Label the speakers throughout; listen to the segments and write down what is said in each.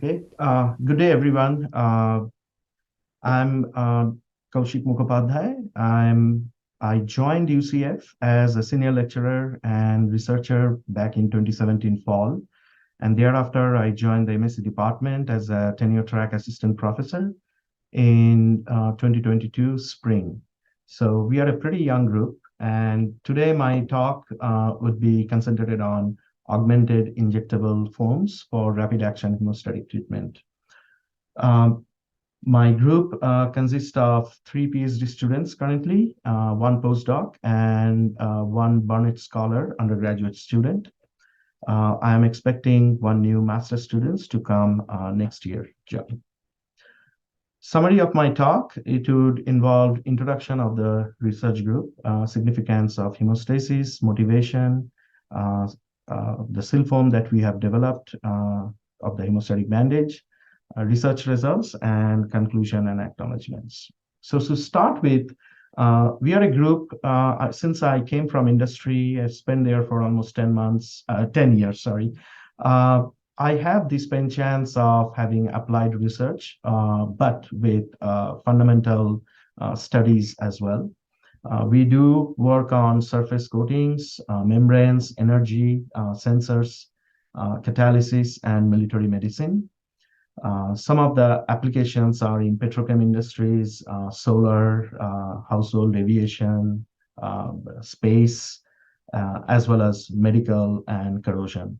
Speaker 1: Okay. Good day, everyone. I'm Kausik Mukhopadhyay. I joined UCF as a senior lecturer and researcher back in 2017 fall, and thereafter I joined the MSc department as a tenure track assistant professor in 2022 spring. So we are a pretty young group, and today my talk would be concentrated on augmented injectable foams for rapid action hemostatic treatment. Um, my group consists of three PhD students currently, one postdoc, and one Burnett Scholar undergraduate student. I am expecting one new master students to come next year. Summary of my talk, it would involve introduction of the research group, significance of hemostasis, motivation, uh, the sil foam that we have developed of the hemostatic bandage, research results, and conclusion and acknowledgements. So to start with, we are a group, since I came from industry, I spent there for almost 10 months, 10 years, sorry. I have this chance of having applied research, but with fundamental studies as well. We do work on surface coatings, membranes, energy, sensors, catalysis, and military medicine. Some of the applications are in petrochem industries, solar, household aviation, space, as well as medical and corrosion.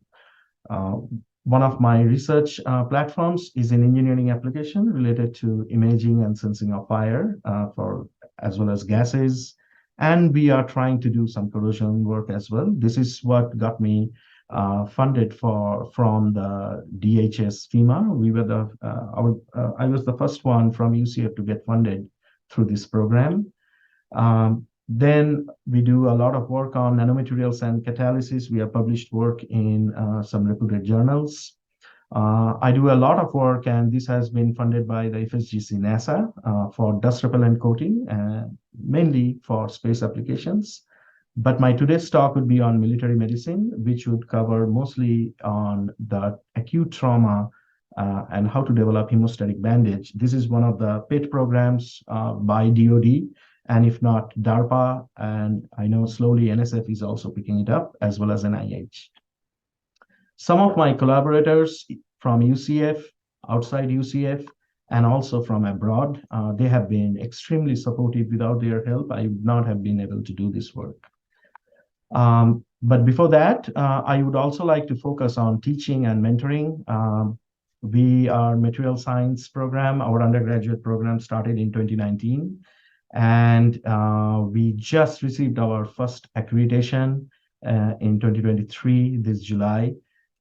Speaker 1: Uh, One of my research platforms is an engineering application related to imaging and sensing of fire for as well as gases. And we are trying to do some corrosion work as well. This is what got me funded from the DHS FEMA. We were I was the first one from UCF to get funded through this program. Then we do a lot of work on nanomaterials and catalysis. We have published work in some reputed journals. I do a lot of work, and this has been funded by the FSGC NASA for dust repellent coating, mainly for space applications. But my today's talk would be on military medicine, which would cover mostly on the acute trauma and how to develop hemostatic bandage. This is one of the PET programs by DoD, and if not DARPA, and I know slowly NSF is also picking it up, as well as NIH. Some of my collaborators from UCF, outside UCF, and also from abroad, they have been extremely supportive. Without their help, I would not have been able to do this work. But before that, I would also like to focus on teaching and mentoring. We are material science program. Our undergraduate program started in 2019. And we just received our first accreditation in 2023, this July.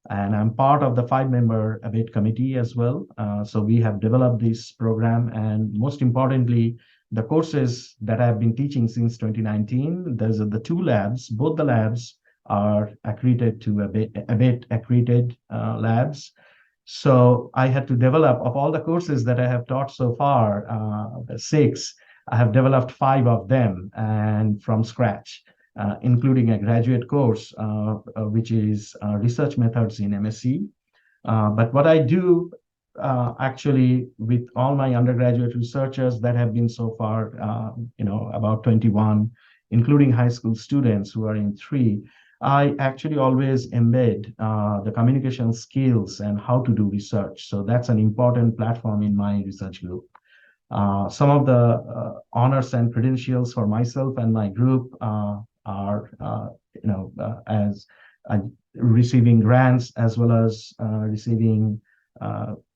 Speaker 1: And I'm part of the 5-member ABET committee as well. So we have developed this program. And most importantly, the courses that I've been teaching since 2019, there's the two labs. Both the labs are accredited to ABET accredited labs. So I had to develop, of all the courses that I have taught so far, 6, I have developed 5 of them and from scratch, including a graduate course, which is research methods in MSc. But what I do actually with all my undergraduate researchers that have been so far, about 21, including high school students who are in 3, I actually always embed the communication skills and how to do research. So that's an important platform in my research group. Some of the honors and credentials for myself and my group are, as receiving grants, as well as receiving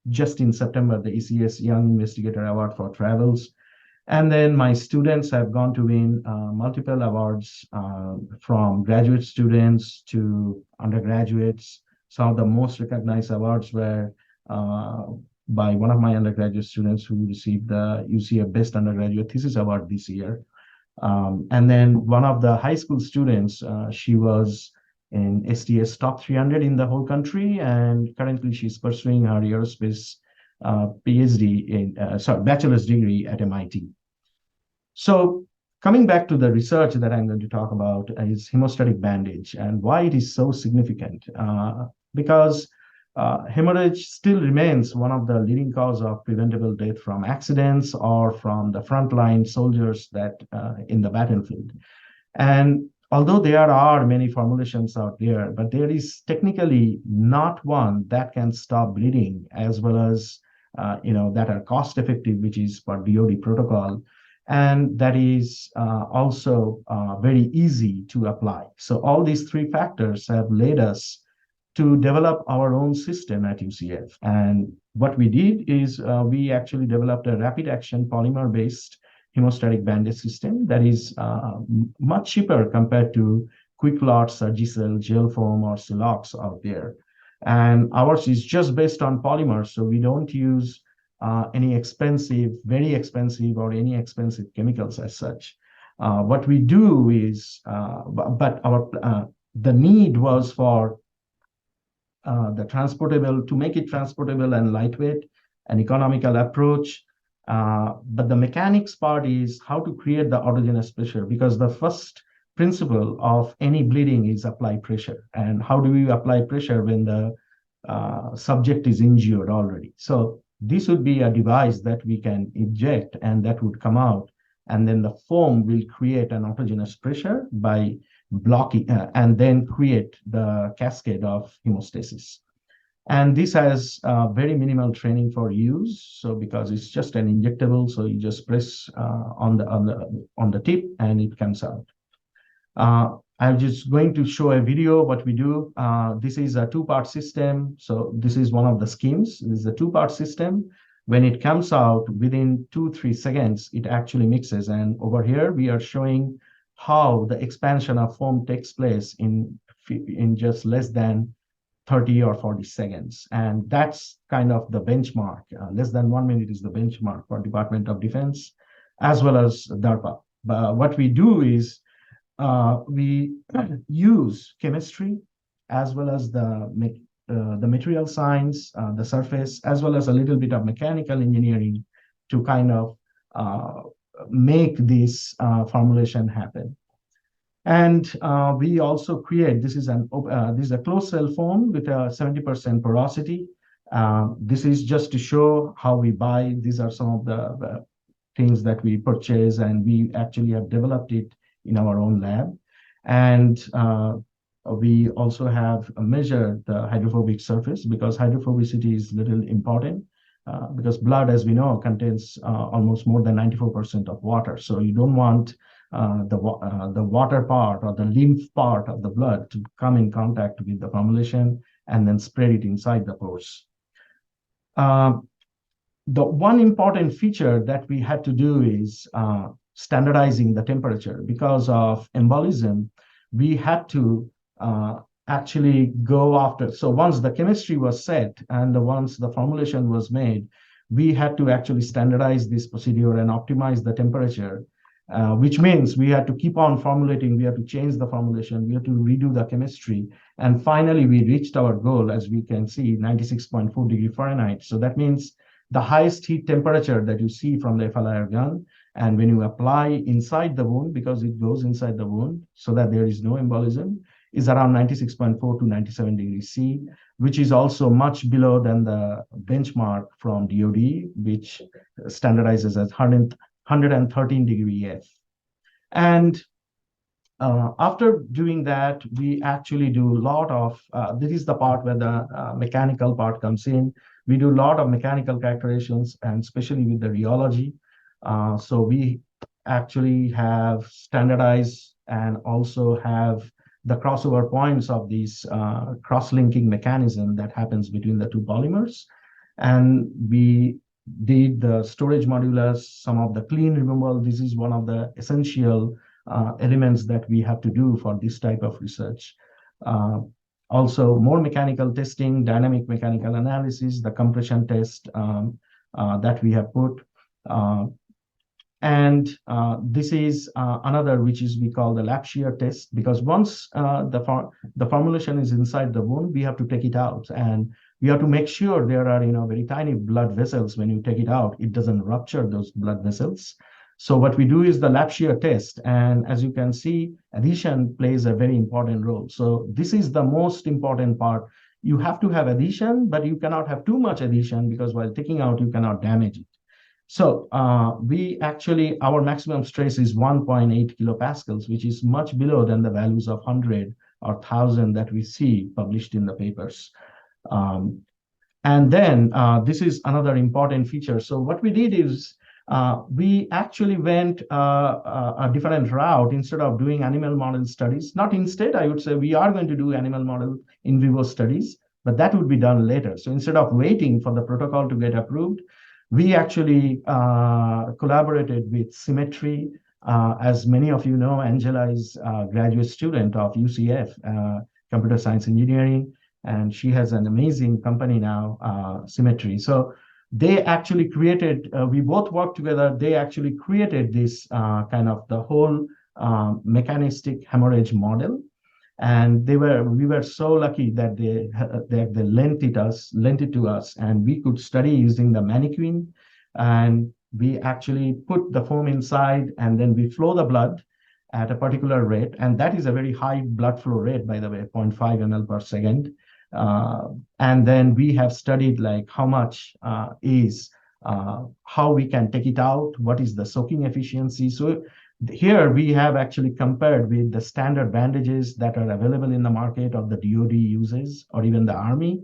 Speaker 1: just in September the ECS Young Investigator Award for Travels. And then my students have gone to win multiple awards from graduate students to undergraduates. Some of the most recognized awards were by one of my undergraduate students who received the UCF Best Undergraduate Thesis Award this year. And then one of the high school students, she was in STS top 300 in the whole country, and currently she's pursuing her aerospace PhD in, bachelor's degree at MIT. So coming back to the research that I'm going to talk about is hemostatic bandage and why it is so significant. Because hemorrhage still remains one of the leading cause of preventable death from accidents or from the frontline soldiers that in the battlefield. And although there are many formulations out there, but there is technically not one that can stop bleeding as well as that are cost effective, which is per DoD protocol, and that is also very easy to apply. So all these three factors have led us to develop our own system at UCF. And what we did is we actually developed a rapid action polymer-based hemostatic bandage system that is much cheaper compared to quick lot, Surgicel, gel foam, or Silox out there. And ours is just based on polymers, so we don't use any expensive, very expensive, or any expensive chemicals as such. What we do is, but our the need was for to make it transportable and lightweight, an economical approach. But the mechanics part is how to create the autogenous pressure, because the first principle of any bleeding is apply pressure. And how do we apply pressure when the subject is injured already? So this would be a device that we can inject and that would come out. And then the foam will create an autogenous pressure by blocking and then create the cascade of hemostasis. And this has very minimal training for use. So because it's just an injectable, so you just press on the tip and it comes out. I'm just going to show a video what we do. This is a two-part system. So this is one of the schemes. This is a two-part system. When it comes out within 2-3 seconds, it actually mixes. And over here, we are showing how the expansion of foam takes place in just less than 30 or 40 seconds. And that's kind of the benchmark. Less than 1 minute is the benchmark for Department of Defense, as well as DARPA. But what we do is we use chemistry, as well as the material science, the surface, as well as a little bit of mechanical engineering to kind of make this formulation happen. And we also create, this is a closed cell foam with a 70% porosity. This is just to show how we buy. These are some of the things that we purchase, and we actually have developed it in our own lab. And we also have measured the hydrophobic surface, because hydrophobicity is little important. Because blood, as we know, contains almost more than 94% of water. So you don't want the water part or the lymph part of the blood to come in contact with the formulation and then spread it inside the pores. The one important feature that we had to do is standardizing the temperature. Because of embolism, we had to actually go after. So once the chemistry was set and once the formulation was made, we had to actually standardize this procedure and optimize the temperature, which means we had to keep on formulating, we had to change the formulation, we had to redo the chemistry. And finally, we reached our goal, as we can see, 96.4 degree Fahrenheit. So that means the highest heat temperature that you see from the FLIR gun. And when you apply inside the wound, because it goes inside the wound so that there is no embolism, is around 96.4 to 97 degrees C, which is also much below than the benchmark from DoD, which standardizes as 113 degree F. And after doing that, we actually do a lot of, this is the part where the mechanical part comes in. We do a lot of mechanical characterizations, and especially with the rheology. So we actually have standardized and also have the crossover points of these cross-linking mechanism that happens between the two polymers. And we did the storage modulus, some of the clean removal. This is one of the essential elements that we have to do for this type of research. Also, more mechanical testing, dynamic mechanical analysis, the compression test that we have put. And this is another, which is we call the lap shear test, because once the formulation is inside the wound, we have to take it out, and we have to make sure there are very tiny blood vessels. When you take it out, it doesn't rupture those blood vessels. So what we do is the lap shear test, and as you can see, adhesion plays a very important role. So this is the most important part. you have to have adhesion, but you cannot have too much adhesion because while taking out, you cannot damage it. So our maximum stress is 1.8 kilopascals, which is much below than the values of 100 or 1,000 that we see published in the papers. And then this is another important feature. So what we did is we actually went a different route. Instead of doing animal model studies, not instead, I would say we are going to do animal model in vivo studies, but that would be done later. So instead of waiting for the protocol to get approved, we actually collaborated with Symmetry. As many of you know, Angela is a graduate student of UCF, Computer Science Engineering, and she has an amazing company now, Symmetry. So they actually created, we both worked together, they actually created this kind of the whole mechanistic hemorrhage model. And we were so lucky that they lent it to us, and we could study using the mannequin. And we actually put the foam inside, and then we flow the blood at a particular rate. And that is a very high blood flow rate, by the way, 0.5 ml per second. And then we have studied like how much how we can take it out, what is the soaking efficiency. So here we have actually compared with the standard bandages that are available in the market of the DoD uses or even the Army.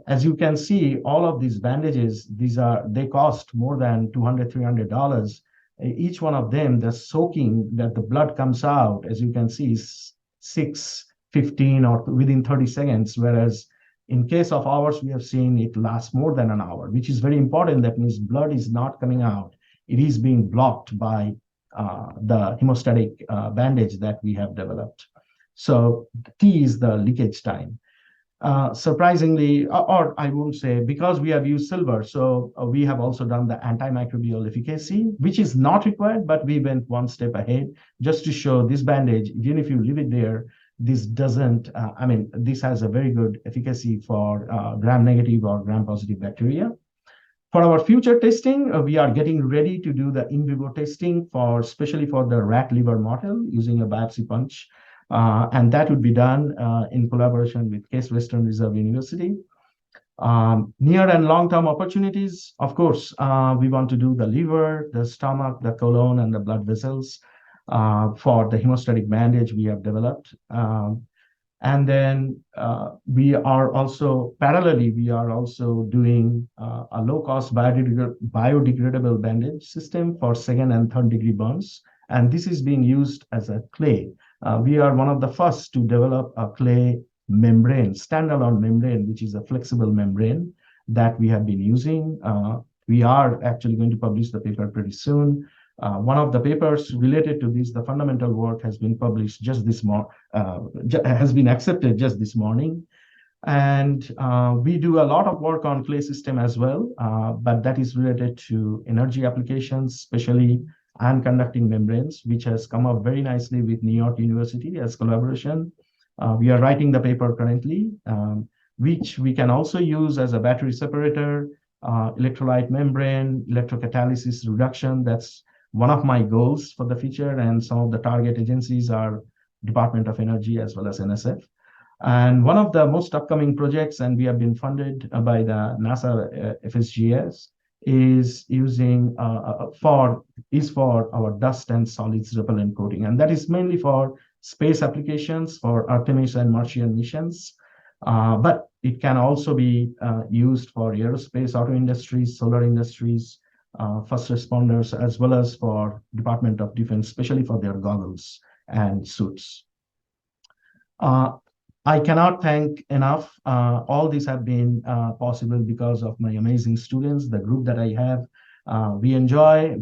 Speaker 1: As you can see, all of these bandages, they cost more than $200, $300. Each one of them, the soaking that the blood comes out, as you can see, is 6, 15 or within 30 seconds, whereas in case of ours, we have seen it last more than an hour, which is very important. That means blood is not coming out. It is being blocked by the hemostatic bandage that we have developed. So T is the leakage time. Surprisingly, or I won't say, because we have used silver, so we have also done the antimicrobial efficacy, which is not required, but we went one step ahead just to show this bandage, even if you leave it there, this doesn't, this has a very good efficacy for gram-negative or gram-positive bacteria. For our future testing, we are getting ready to do the in vivo testing especially for the rat liver model using a biopsy punch. And that would be done in collaboration with Case Western Reserve University. Near and long-term opportunities, of course, we want to do the liver, the stomach, the colon, and the blood vessels for the hemostatic bandage we have developed. And then we are also doing a low-cost biodegradable bandage system for second and third degree burns. And this is being used as a clay. We are one of the first to develop a clay membrane, standalone membrane, which is a flexible membrane that we have been using. We are actually going to publish the paper pretty soon. One of the papers related to this, the fundamental work, has been published has been accepted just this morning. And we do a lot of work on clay system as well, but that is related to energy applications, especially ion conducting membranes, which has come up very nicely with New York University as collaboration. We are writing the paper currently, which we can also use as a battery separator, electrolyte membrane, electrocatalysis reduction. That's one of my goals for the future, and some of the target agencies are Department of Energy as well as NSF. And one of the most upcoming projects, and we have been funded by the NASA FSGS, is using for our dust and solids repellent coating, and that is mainly for space applications for Artemis and Martian missions. But it can also be used for aerospace, auto industries, solar industries, first responders, as well as for Department of Defense, especially for their goggles and suits. I cannot thank enough. All these have been possible because of my amazing students, the group that I have. We enjoy,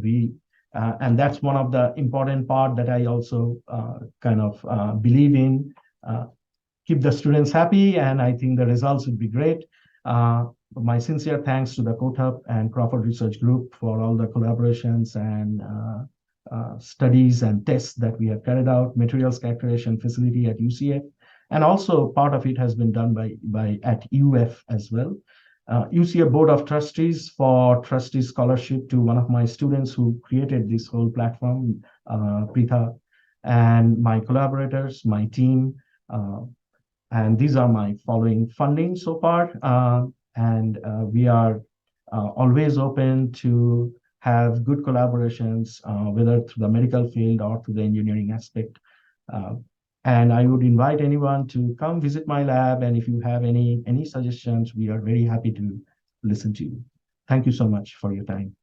Speaker 1: and that's one of the important part that I also believe in. Keep the students happy, and I think the results would be great. My sincere thanks to the COTUP and Crawford Research Group for all the collaborations and studies and tests that we have carried out, materials characterization facility at UCF, and also part of it has been done at UF as well. UCF Board of Trustees for trustee scholarship to one of my students who created this whole platform, Pritha, and my collaborators, my team, And these are my following funding so far. And we are always open to have good collaborations, whether through the medical field or through the engineering aspect. Uh, and I would invite anyone to come visit my lab. And if you have any suggestions, we are very happy to listen to you. Thank you so much for your time.